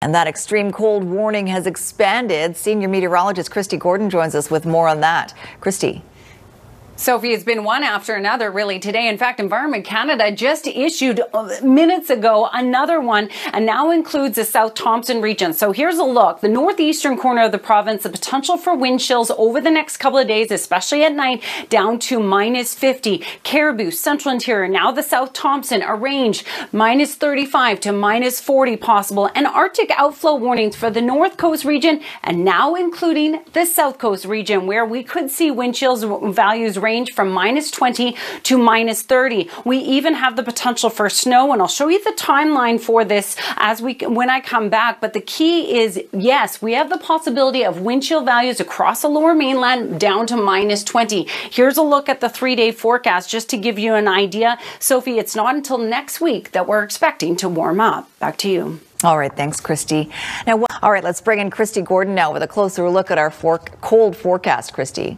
And that extreme cold warning has expanded. Senior Meteorologist Kristi Gordon joins us with more on that. Kristi. Sophie, it's been one after another really today. In fact, Environment Canada just issued minutes ago another one, and now includes the South Thompson region. So here's a look. The northeastern corner of the province, the potential for wind chills over the next couple of days, especially at night, down to -50. Caribou, Central Interior, now the South Thompson, a range -35 to -40 possible. And Arctic outflow warnings for the North Coast region, and now including the South Coast region, where we could see wind chills values range from -20 to -30. We even have the potential for snow, and I'll show you the timeline for this when I come back. But the key is, yes, we have the possibility of wind chill values across the lower mainland down to -20. Here's a look at the 3-day forecast just to give you an idea. Sophie, it's not until next week that we're expecting to warm up. Back to you. All right, thanks, Kristi. Now, all right, let's bring in Kristi Gordon now with a closer look at our cold forecast, Kristi.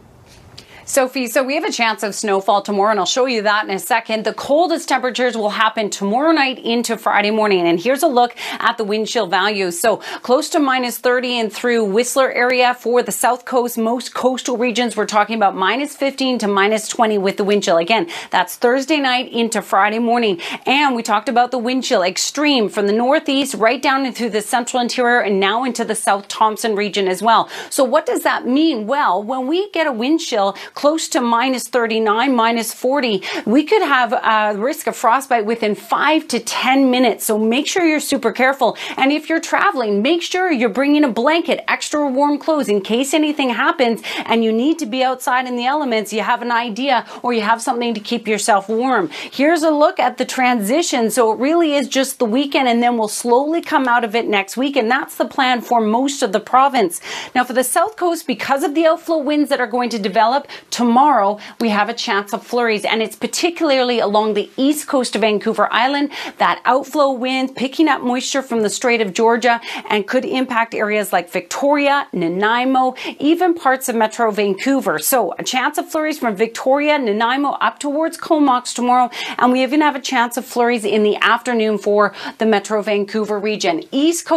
Sophie, so we have a chance of snowfall tomorrow, and I'll show you that in a second. The coldest temperatures will happen tomorrow night into Friday morning. And here's a look at the wind chill values. So close to -30 and through Whistler area for the South Coast. Most coastal regions, we're talking about -15 to -20 with the wind chill. Again, that's Thursday night into Friday morning. And we talked about the wind chill extreme from the northeast right down into the Central Interior and now into the South Thompson region as well. So what does that mean? Well, when we get a wind chill close to -39, -40, we could have a risk of frostbite within 5 to 10 minutes. So make sure you're super careful. And if you're traveling, make sure you're bringing a blanket, extra warm clothes in case anything happens and you need to be outside in the elements. You have an idea or you have something to keep yourself warm. Here's a look at the transition. So it really is just the weekend, and then we'll slowly come out of it next week. And that's the plan for most of the province. Now for the South Coast, because of the outflow winds that are going to develop, tomorrow, we have a chance of flurries, and it's particularly along the east coast of Vancouver Island. That outflow wind picking up moisture from the Strait of Georgia and could impact areas like Victoria, Nanaimo, even parts of Metro Vancouver. So a chance of flurries from Victoria, Nanaimo up towards Comox tomorrow, and we even have a chance of flurries in the afternoon for the Metro Vancouver region. East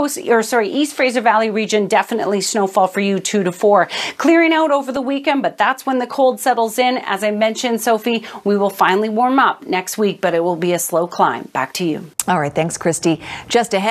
Fraser Valley region, definitely snowfall for you 2 to 4. Clearing out over the weekend, but that's when the cold settles in. As I mentioned, Sophie, we will finally warm up next week, but it will be a slow climb. Back to you. All right, thanks, Kristi. Just ahead.